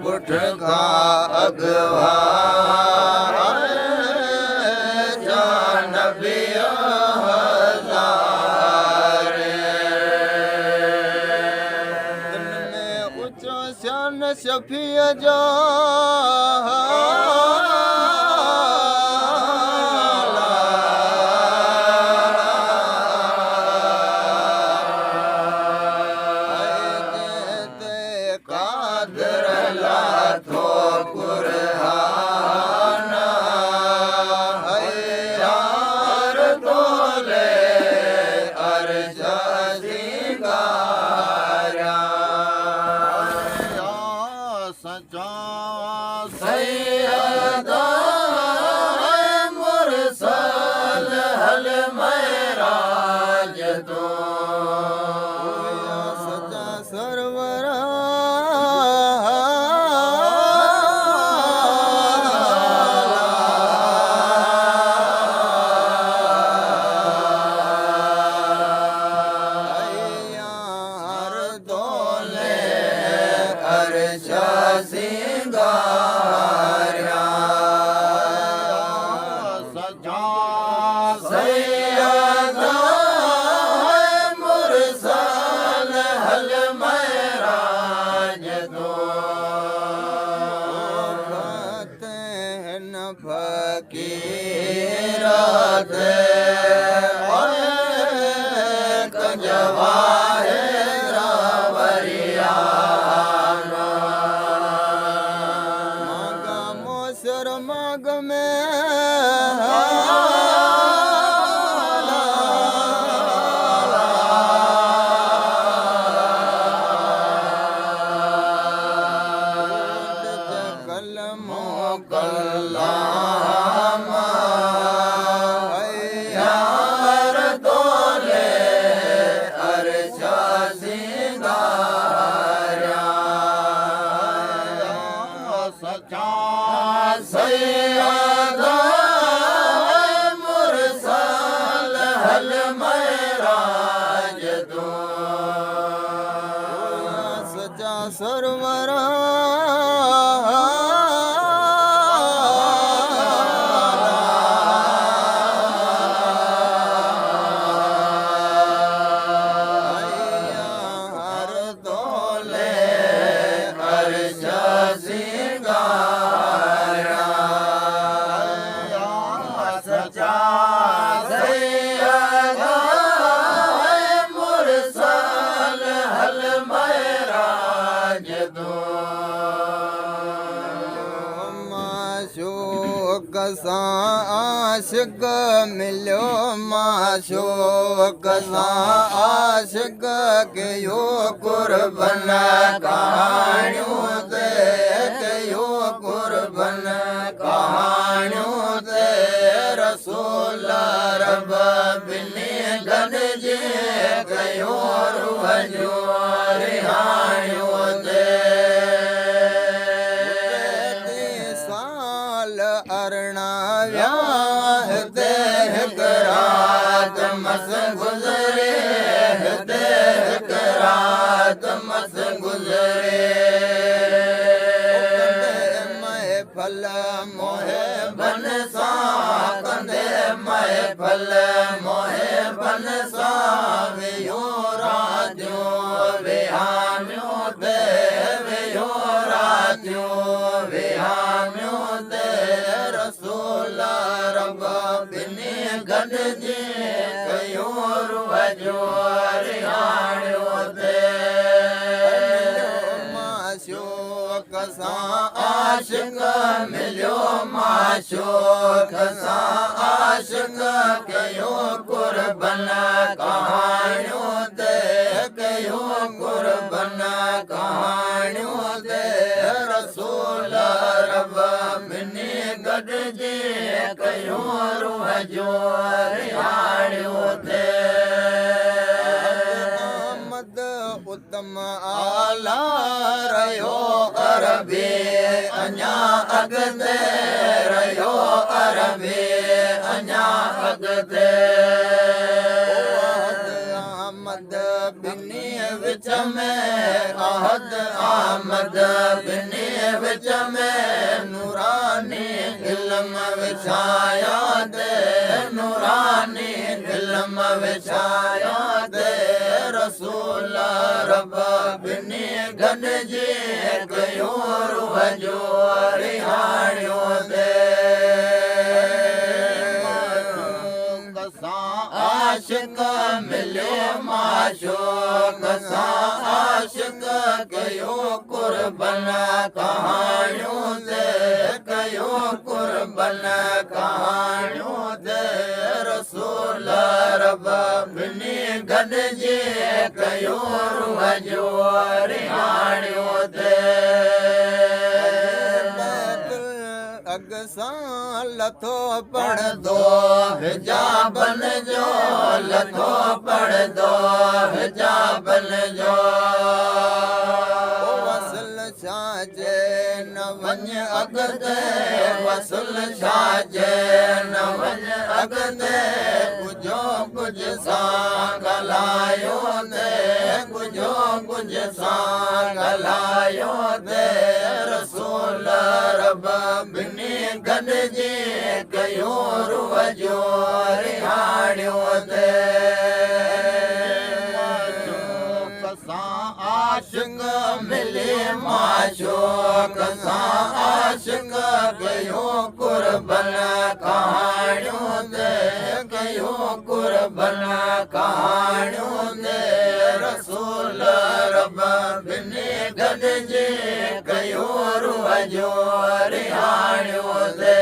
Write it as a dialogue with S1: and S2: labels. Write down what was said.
S1: पुठ का अगवा जानबिया हजारे में ऊंचो शान शफिया जा आशिक मिलो माशोक आशिक के यो कुर्बन कहानियों दे के यो कुर्बन कहाणियों ते रसूल रब बिनी गॾिजी कयो रूह जो रिहाणियों ते साल अरिड़हां हिते हिकु रात मस गुज़रे हिते हिकु रात मस गुज़रे महफ़ल मोहे बन सां कंदे महफ़ल मोहे बन सां वियो रातियूं विहामियूं ते वियो रातियूं विहामियूं ते रसूल रब बिनी गॾिजी कयो रूह जो रिहाणियों ते माशूक सां आशिक़ मिलियो माशूक सां आशिक़ कयो कुर्बन कहाणियों ते कयो कुर्बन कहाणियों ते रसूल रब बिनी गॾिजी कयो रूह जो रिहाणियों ते आमद उत्तम आला रहियो अरबी अञा अॻिते रहियो अरबी अञा अॻिते आमद बिनी विच में आहद आमद बिनी विच में नूरानी इल्म विछाया ते नूरानी इल्म विछाया ते रसूल रब बिनी गॾिजी कयो रूह जो रिहाणियों ते आशिक़ मिलियो माशूक सां आशिक़ कयो कुर्बन कहाणियों ते कयो कुर्बन कहाणियों ते रसूल रब बिनी गॾिजी कयो रूह जो रिहाणियों ते अगसां लथो पढ़दो हिजाबन जो लथो पढ़दो हिजाबन जो वसल छाजे न वञ अॻिते वसल छाजे न वञ अॻिते कुझो कुझु सां ॻाल्हायो ते कुझो कुझु सां ॻाल्हायो ते रसूल रब बिनी गॾिजी कयो रूह जो रिहाणियों ते आशिक़ मिले माशूक सां आशिक़ कयो कुर्बन कहाणियों ते कयो कुर्बन कहाणियों ते रसूल रब बिनी गॾिजी कयो रूह जो रिहाणियों ते